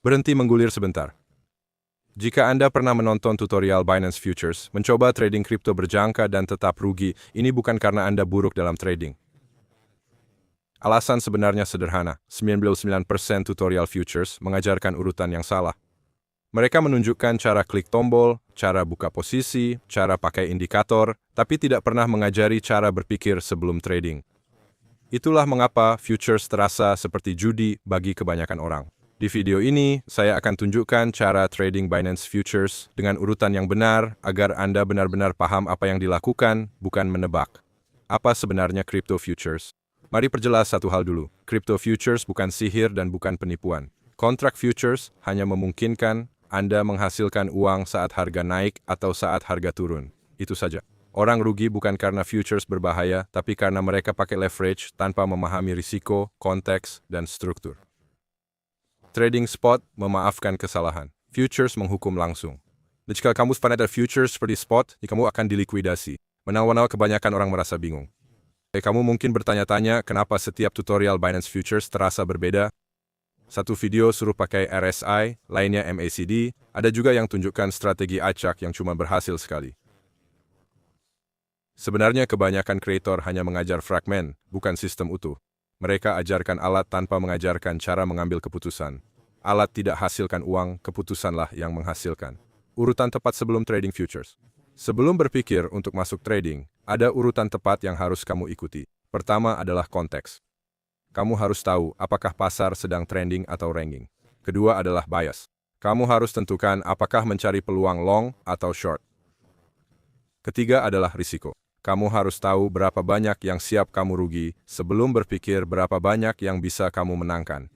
Berhenti menggulir sebentar. Jika Anda pernah menonton tutorial Binance Futures, mencoba trading kripto berjangka dan tetap rugi, ini bukan karena Anda buruk dalam trading. Alasan sebenarnya sederhana, 99% tutorial futures mengajarkan urutan yang salah. Mereka menunjukkan cara klik tombol, cara buka posisi, cara pakai indikator, tapi tidak pernah mengajari cara berpikir sebelum trading. Itulah mengapa futures terasa seperti judi bagi kebanyakan orang. Di video ini, saya akan tunjukkan cara trading Binance Futures dengan urutan yang benar agar Anda benar-benar paham apa yang dilakukan, bukan menebak. Apa sebenarnya crypto futures? Mari perjelas satu hal dulu. Crypto futures bukan sihir dan bukan penipuan. Kontrak futures hanya memungkinkan Anda menghasilkan uang saat harga naik atau saat harga turun. Itu saja. Orang rugi bukan karena futures berbahaya, tapi karena mereka pakai leverage tanpa memahami risiko, konteks, dan struktur. Trading spot memaafkan kesalahan. Futures menghukum langsung. Jika kamu pada futures seperti spot, kamu akan dilikuidasi. Menawar kebanyakan orang merasa bingung. Kamu mungkin bertanya-tanya kenapa setiap tutorial Binance Futures terasa berbeda. Satu video suruh pakai RSI, lainnya MACD, ada juga yang tunjukkan strategi acak yang cuma berhasil sekali. Sebenarnya kebanyakan kreator hanya mengajar fragmen, bukan sistem utuh. Mereka ajarkan alat tanpa mengajarkan cara mengambil keputusan. Alat tidak hasilkan uang, keputusanlah yang menghasilkan. Urutan tepat sebelum trading futures. Sebelum berpikir untuk masuk trading, ada urutan tepat yang harus kamu ikuti. Pertama adalah konteks. Kamu harus tahu apakah pasar sedang trending atau ranking. Kedua adalah bias. Kamu harus tentukan apakah mencari peluang long atau short. Ketiga adalah risiko. Kamu harus tahu berapa banyak yang siap kamu rugi sebelum berpikir berapa banyak yang bisa kamu menangkan.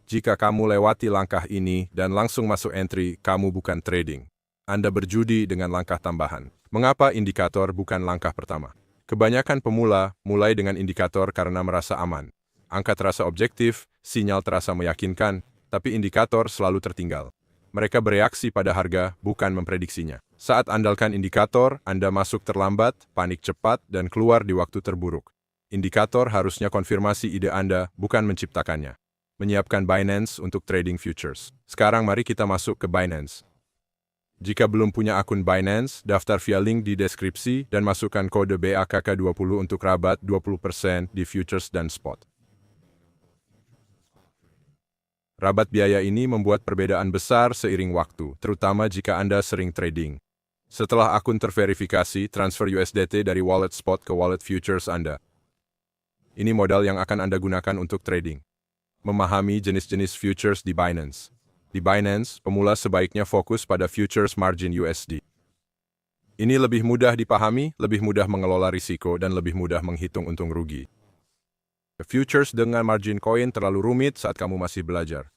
Jika kamu lewati langkah ini dan langsung masuk entry, kamu bukan trading. Anda berjudi dengan langkah tambahan. Mengapa indikator bukan langkah pertama? Kebanyakan pemula mulai dengan indikator karena merasa aman. Angka terasa objektif, sinyal terasa meyakinkan, tapi indikator selalu tertinggal. Mereka bereaksi pada harga, bukan memprediksinya. Saat andalkan indikator, Anda masuk terlambat, panik cepat, dan keluar di waktu terburuk. Indikator harusnya konfirmasi ide Anda, bukan menciptakannya. Menyiapkan Binance untuk trading futures. Sekarang mari kita masuk ke Binance. Jika belum punya akun Binance, daftar via link di deskripsi dan masukkan kode BAKK20 untuk rabat 20% di futures dan spot. Rabat biaya ini membuat perbedaan besar seiring waktu, terutama jika Anda sering trading. Setelah akun terverifikasi, transfer USDT dari wallet spot ke wallet futures Anda. Ini modal yang akan Anda gunakan untuk trading. Memahami jenis-jenis futures di Binance. Di Binance, pemula sebaiknya fokus pada futures margin USD. Ini lebih mudah dipahami, lebih mudah mengelola risiko, dan lebih mudah menghitung untung rugi. Futures dengan margin coin terlalu rumit saat kamu masih belajar.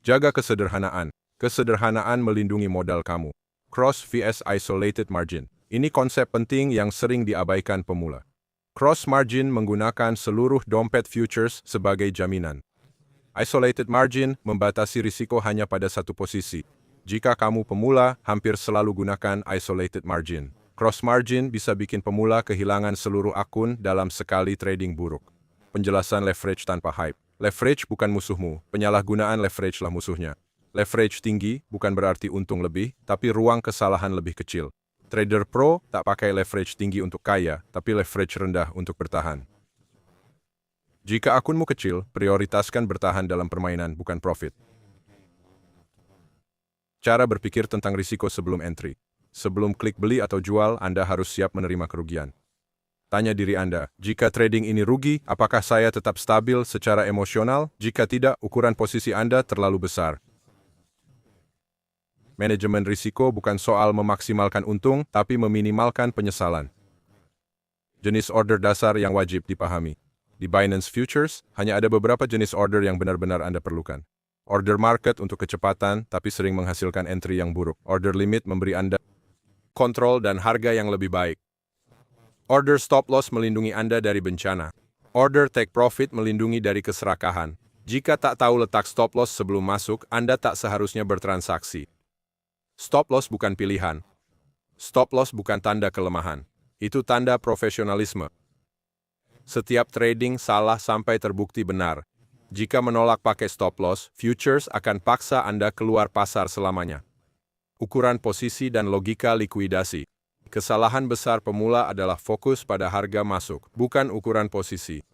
Jaga kesederhanaan. Kesederhanaan melindungi modal kamu. Cross vs isolated margin. Ini konsep penting yang sering diabaikan pemula. Cross margin menggunakan seluruh dompet futures sebagai jaminan. Isolated margin membatasi risiko hanya pada satu posisi. Jika kamu pemula, hampir selalu gunakan isolated margin. Cross margin bisa bikin pemula kehilangan seluruh akun dalam sekali trading buruk. Penjelasan leverage tanpa hype. Leverage bukan musuhmu, penyalahgunaan leverage lah musuhnya. Leverage tinggi bukan berarti untung lebih, tapi ruang kesalahan lebih kecil. Trader pro tak pakai leverage tinggi untuk kaya, tapi leverage rendah untuk bertahan. Jika akunmu kecil, prioritaskan bertahan dalam permainan, bukan profit. Cara berpikir tentang risiko sebelum entry. Sebelum klik beli atau jual, Anda harus siap menerima kerugian. Tanya diri Anda, jika trading ini rugi, apakah saya tetap stabil secara emosional? Jika tidak, ukuran posisi Anda terlalu besar. Manajemen risiko bukan soal memaksimalkan untung, tapi meminimalkan penyesalan. Jenis order dasar yang wajib dipahami. Di Binance Futures, hanya ada beberapa jenis order yang benar-benar Anda perlukan. Order market untuk kecepatan, tapi sering menghasilkan entry yang buruk. Order limit memberi Anda kontrol dan harga yang lebih baik. Order stop loss melindungi Anda dari bencana. Order take profit melindungi dari keserakahan. Jika tak tahu letak stop loss sebelum masuk, Anda tak seharusnya bertransaksi. Stop loss bukan pilihan. Stop loss bukan tanda kelemahan. Itu tanda profesionalisme. Setiap trading salah sampai terbukti benar. Jika menolak pakai stop loss, futures akan paksa Anda keluar pasar selamanya. Ukuran posisi dan logika likuidasi. Kesalahan besar pemula adalah fokus pada harga masuk, bukan ukuran posisi.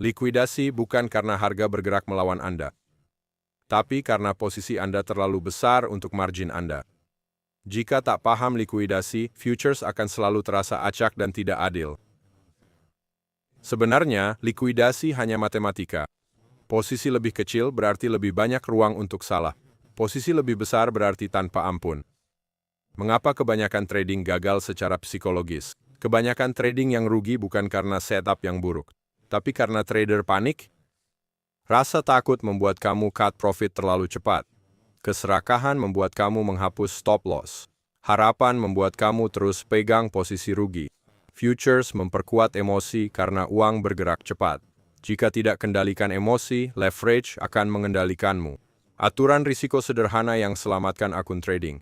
Likuidasi bukan karena harga bergerak melawan Anda, tapi karena posisi Anda terlalu besar untuk margin Anda. Jika tak paham likuidasi, futures akan selalu terasa acak dan tidak adil. Sebenarnya, likuidasi hanya matematika. Posisi lebih kecil berarti lebih banyak ruang untuk salah. Posisi lebih besar berarti tanpa ampun. Mengapa kebanyakan trading gagal secara psikologis? Kebanyakan trading yang rugi bukan karena setup yang buruk, tapi karena trader panik. Rasa takut membuat kamu cut profit terlalu cepat. Keserakahan membuat kamu menghapus stop loss. Harapan membuat kamu terus pegang posisi rugi. Futures memperkuat emosi karena uang bergerak cepat. Jika tidak kendalikan emosi, leverage akan mengendalikanmu. Aturan risiko sederhana yang selamatkan akun trading.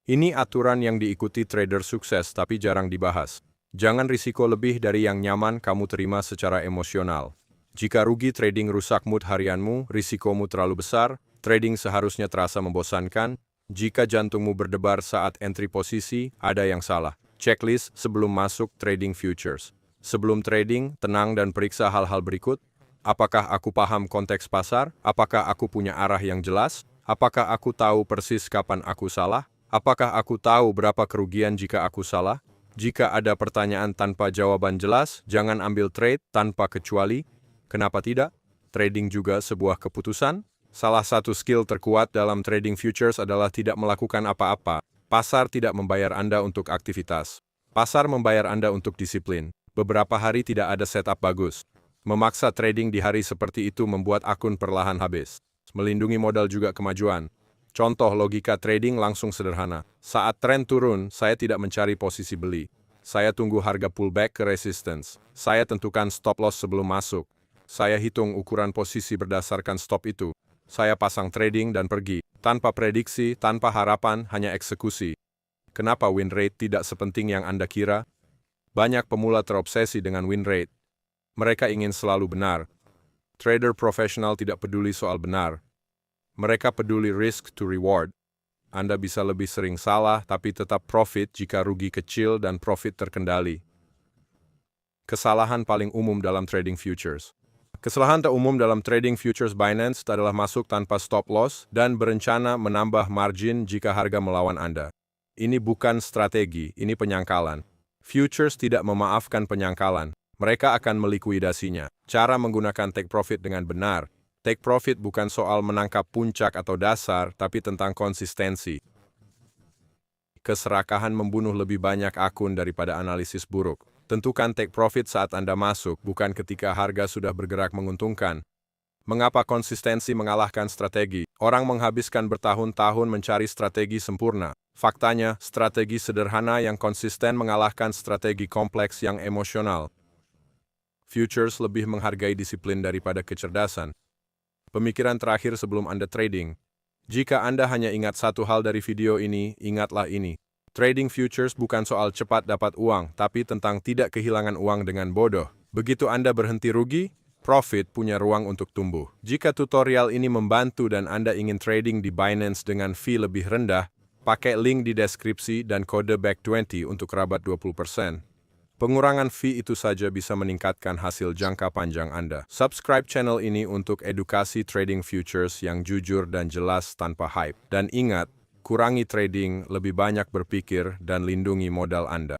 Ini aturan yang diikuti trader sukses tapi jarang dibahas. Jangan risiko lebih dari yang nyaman kamu terima secara emosional. Jika rugi trading rusak mood harianmu, risikomu terlalu besar, trading seharusnya terasa membosankan. Jika jantungmu berdebar saat entry posisi, ada yang salah. Checklist sebelum masuk trading futures. Sebelum trading, tenang dan periksa hal-hal berikut. Apakah aku paham konteks pasar? Apakah aku punya arah yang jelas? Apakah aku tahu persis kapan aku salah? Apakah aku tahu berapa kerugian jika aku salah? Jika ada pertanyaan tanpa jawaban jelas, jangan ambil trade tanpa kecuali. Kenapa tidak? Trading juga sebuah keputusan. Salah satu skill terkuat dalam trading futures adalah tidak melakukan apa-apa. Pasar tidak membayar Anda untuk aktivitas. Pasar membayar Anda untuk disiplin. Beberapa hari tidak ada setup bagus. Memaksa trading di hari seperti itu membuat akun perlahan habis. Melindungi modal juga kemajuan. Contoh logika trading langsung sederhana. Saat tren turun, saya tidak mencari posisi beli. Saya tunggu harga pullback ke resistance. Saya tentukan stop loss sebelum masuk. Saya hitung ukuran posisi berdasarkan stop itu. Saya pasang trading dan pergi. Tanpa prediksi, tanpa harapan, hanya eksekusi. Kenapa win rate tidak sepenting yang Anda kira? Banyak pemula terobsesi dengan win rate. Mereka ingin selalu benar. Trader profesional tidak peduli soal benar. Mereka peduli risk to reward. Anda bisa lebih sering salah, tapi tetap profit jika rugi kecil dan profit terkendali. Kesalahan paling umum dalam trading futures. Kesalahan terumum dalam trading futures Binance adalah masuk tanpa stop loss dan berencana menambah margin jika harga melawan Anda. Ini bukan strategi, ini penyangkalan. Futures tidak memaafkan penyangkalan. Mereka akan melikuidasinya. Cara menggunakan take profit dengan benar. Take profit bukan soal menangkap puncak atau dasar, tapi tentang konsistensi. Keserakahan membunuh lebih banyak akun daripada analisis buruk. Tentukan take profit saat Anda masuk, bukan ketika harga sudah bergerak menguntungkan. Mengapa konsistensi mengalahkan strategi? Orang menghabiskan bertahun-tahun mencari strategi sempurna. Faktanya, strategi sederhana yang konsisten mengalahkan strategi kompleks yang emosional. Futures lebih menghargai disiplin daripada kecerdasan. Pemikiran terakhir sebelum Anda trading. Jika Anda hanya ingat satu hal dari video ini, ingatlah ini. Trading futures bukan soal cepat dapat uang, tapi tentang tidak kehilangan uang dengan bodoh. Begitu Anda berhenti rugi, profit punya ruang untuk tumbuh. Jika tutorial ini membantu dan Anda ingin trading di Binance dengan fee lebih rendah, pakai link di deskripsi dan kode BACK20 untuk rabat 20%. Pengurangan fee itu saja bisa meningkatkan hasil jangka panjang Anda. Subscribe channel ini untuk edukasi trading futures yang jujur dan jelas tanpa hype. Dan ingat, kurangi trading, lebih banyak berpikir, dan lindungi modal Anda.